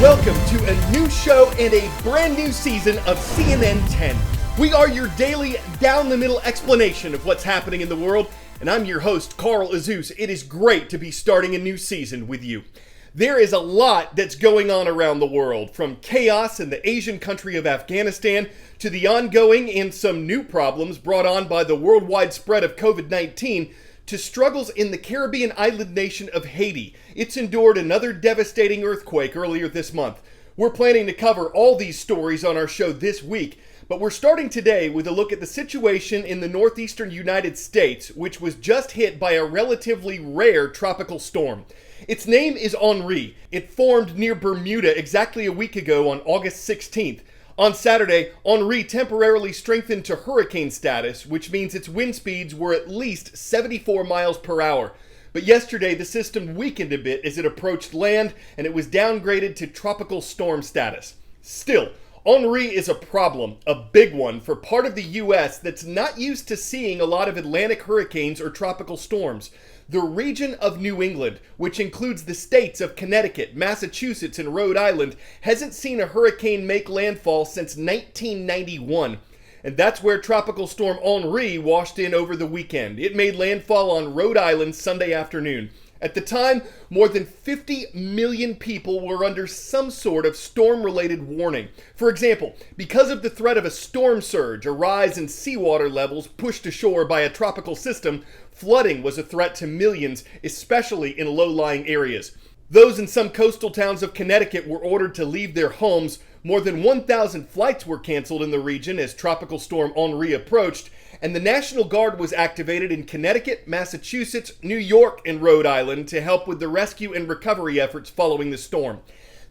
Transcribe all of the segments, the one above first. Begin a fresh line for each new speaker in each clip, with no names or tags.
Welcome to a new show and a brand new season of CNN 10. We are your daily, down-the-middle explanation of what's happening in the world, and I'm your host, Carl Azus. It is great to be starting a new season with you. There is a lot that's going on around the world, from chaos in the Asian country of Afghanistan to the ongoing and some new problems brought on by the worldwide spread of COVID-19 to struggles in the Caribbean island nation of Haiti. It's endured another devastating earthquake earlier this month. We're planning to cover all these stories on our show this week, but we're starting today with a look at the situation in the northeastern United States, which was just hit by a relatively rare tropical storm. Its name is Henri. It formed near Bermuda exactly a week ago on August 16th. On Saturday, Henri temporarily strengthened to hurricane status, which means its wind speeds were at least 74 miles per hour. But yesterday, the system weakened a bit as it approached land, and it was downgraded to tropical storm status. Still, Henri is a problem, a big one, for part of the U.S. that's not used to seeing a lot of Atlantic hurricanes or tropical storms. The region of New England, which includes the states of Connecticut, Massachusetts, and Rhode Island, hasn't seen a hurricane make landfall since 1991. And that's where Tropical Storm Henri washed in over the weekend. It made landfall on Rhode Island Sunday afternoon. At the time, more than 50 million people were under some sort of storm-related warning. For example, because of the threat of a storm surge, a rise in seawater levels pushed ashore by a tropical system, flooding was a threat to millions, especially in low-lying areas. Those in some coastal towns of Connecticut were ordered to leave their homes. More than 1,000 flights were canceled in the region as Tropical Storm Henri approached, and the National Guard was activated in Connecticut, Massachusetts, New York, and Rhode Island to help with the rescue and recovery efforts following the storm.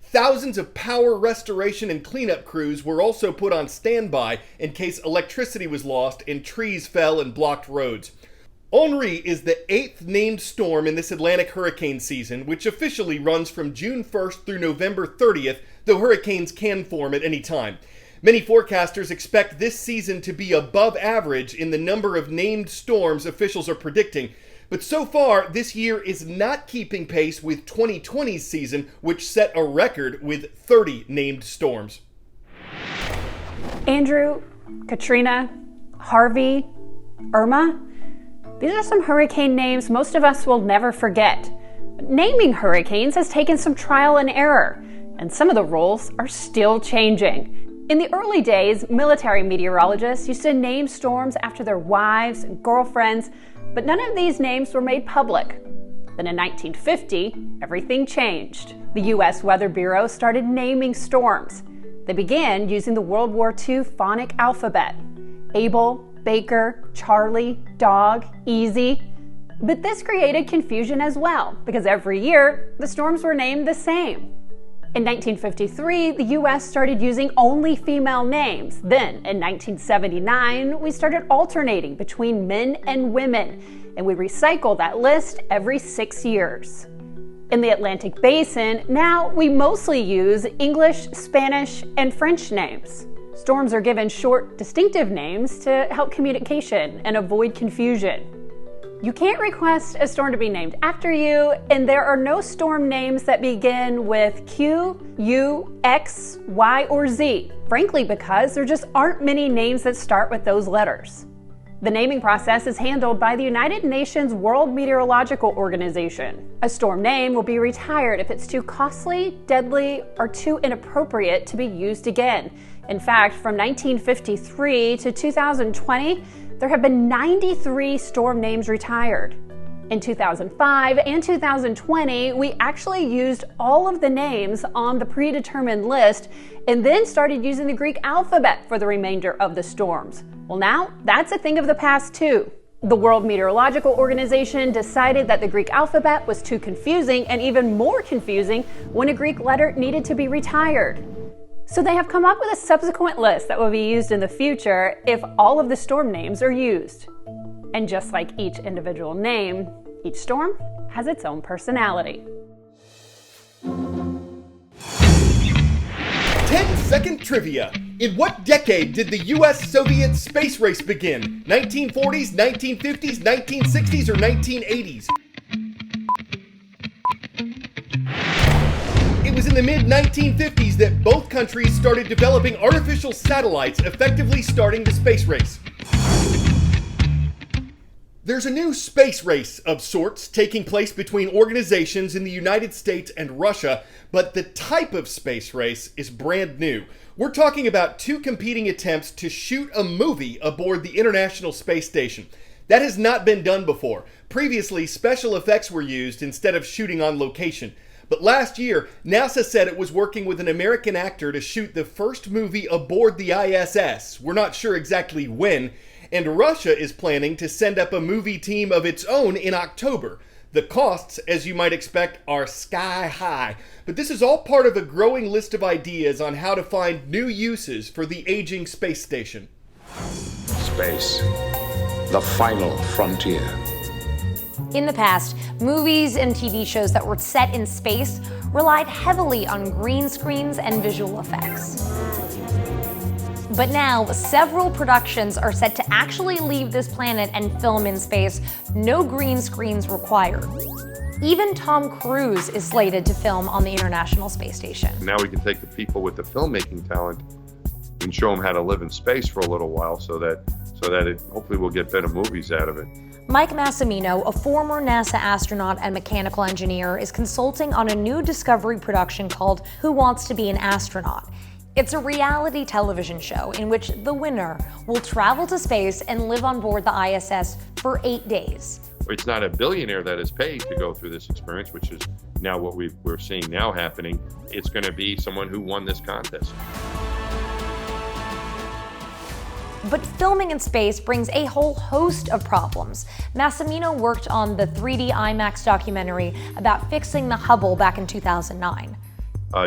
Thousands of power restoration and cleanup crews were also put on standby in case electricity was lost and trees fell and blocked roads. Henri is the 8th named storm in this Atlantic hurricane season, which officially runs from June 1st through November 30th, though hurricanes can form at any time. Many forecasters expect this season to be above average in the number of named storms officials are predicting, but so far this year is not keeping pace with 2020's season, which set a record with 30 named storms.
Andrew, Katrina, Harvey, Irma. These are some hurricane names most of us will never forget. Naming hurricanes has taken some trial and error, and some of the rules are still changing. In the early days, military meteorologists used to name storms after their wives and girlfriends, but none of these names were made public. Then in 1950, everything changed. The U.S. Weather Bureau started naming storms. They began using the World War II phonic alphabet: Abel, Baker, Charlie, Dog, Easy. But this created confusion as well, because every year the storms were named the same. In 1953, the U.S. started using only female names. Then, in 1979, we started alternating between men and women, and we recycle that list every 6 years. In the Atlantic Basin, now we mostly use English, Spanish, and French names. Storms are given short, distinctive names to help communication and avoid confusion. You can't request a storm to be named after you, and there are no storm names that begin with Q, U, X, Y, or Z, frankly because there just aren't many names that start with those letters. The naming process is handled by the United Nations World Meteorological Organization. A storm name will be retired if it's too costly, deadly, or too inappropriate to be used again. In fact, from 1953 to 2020, there have been 93 storm names retired. In 2005 and 2020, we actually used all of the names on the predetermined list and then started using the Greek alphabet for the remainder of the storms. Well, now that's a thing of the past too. The World Meteorological Organization decided that the Greek alphabet was too confusing, and even more confusing when a Greek letter needed to be retired. So they have come up with a subsequent list that will be used in the future if all of the storm names are used. And just like each individual name, each storm has its own personality.
10-second trivia. In what decade did the US-Soviet space race begin? 1940s, 1950s, 1960s, or 1980s? It was in in the mid-1950s that both countries started developing artificial satellites, effectively starting the space race. There's a new space race of sorts taking place between organizations in the United States and Russia, but the type of space race is brand new. We're talking about two competing attempts to shoot a movie aboard the International Space Station. That has not been done before. Previously, special effects were used instead of shooting on location. But last year, NASA said it was working with an American actor to shoot the first movie aboard the ISS. We're not sure exactly when. And Russia is planning to send up a movie team of its own in October. The costs, as you might expect, are sky high. But this is all part of a growing list of ideas on how to find new uses for the aging space station.
Space, the final frontier.
In the past, movies and TV shows that were set in space relied heavily on green screens and visual effects. But now, several productions are set to actually leave this planet and film in space, no green screens required. Even Tom Cruise is slated to film on the International Space Station.
Now we can take the people with the filmmaking talent and show them how to live in space for a little while so that it hopefully we'll get better movies out of it.
Mike Massimino, a former NASA astronaut and mechanical engineer, is consulting on a new Discovery production called Who Wants to Be an Astronaut? It's a reality television show in which the winner will travel to space and live on board the ISS for 8 days.
It's not a billionaire that is paid to go through this experience, which is now what we're seeing now happening. It's going to be someone who won this contest.
But filming in space brings a whole host of problems. Massimino worked on the 3D IMAX documentary about fixing the Hubble back in 2009.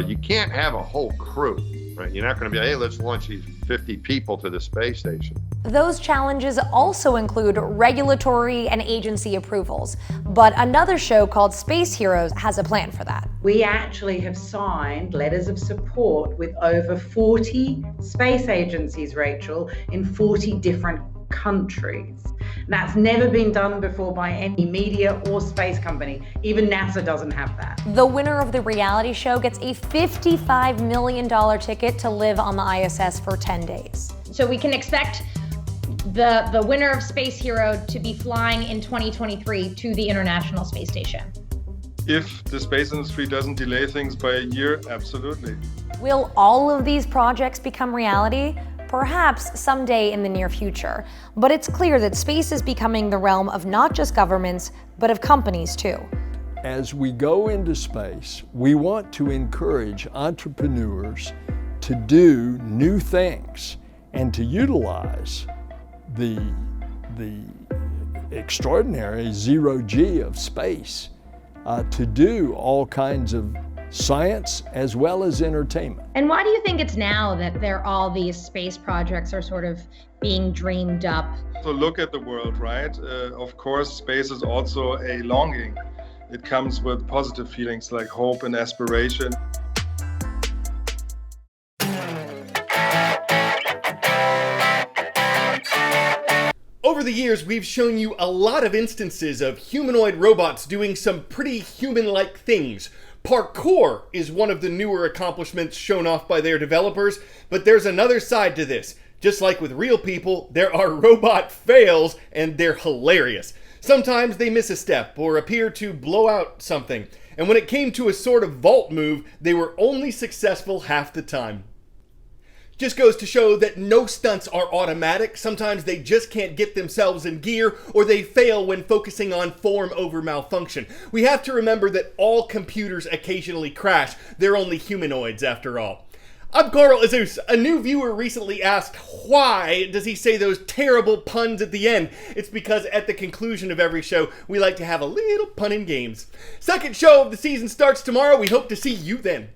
You can't have a whole crew, right? You're not going to be, hey, let's launch these 50 people to the space station.
Those challenges also include regulatory and agency approvals. But another show called Space Heroes has a plan for that.
We actually have signed letters of support with over 40 space agencies, Rachel, in 40 different countries. That's never been done before by any media or space company. Even NASA doesn't have that.
The winner of the reality show gets a $55 million ticket to live on the ISS for 10 days.
So we can expect the winner of Space Hero to be flying in 2023 to the International Space Station.
If the space industry doesn't delay things by a year, absolutely.
Will all of these projects become reality? Perhaps someday in the near future. But it's clear that space is becoming the realm of not just governments, but of companies too.
As we go into space, we want to encourage entrepreneurs to do new things and to utilize the extraordinary zero-G of space to do all kinds of science as well as entertainment.
And why do you think it's now that all these space projects are sort of being dreamed up?
So look at the world, right? Of course, space is also a longing. It comes with positive feelings like hope and aspiration.
Over the years, we've shown you a lot of instances of humanoid robots doing some pretty human-like things. Parkour is one of the newer accomplishments shown off by their developers, but there's another side to this. Just like with real people, there are robot fails, and they're hilarious. Sometimes they miss a step or appear to blow out something, and when it came to a sort of vault move, they were only successful half the time. Just goes to show that no stunts are automatic. Sometimes they just can't get themselves in gear, or they fail when focusing on form over malfunction. We have to remember that all computers occasionally crash. They're only humanoids after all. I'm Carl Azus. A new viewer recently asked, why does he say those terrible puns at the end? It's because at the conclusion of every show, we like to have a little pun and games. Second show of the season starts tomorrow. We hope to see you then.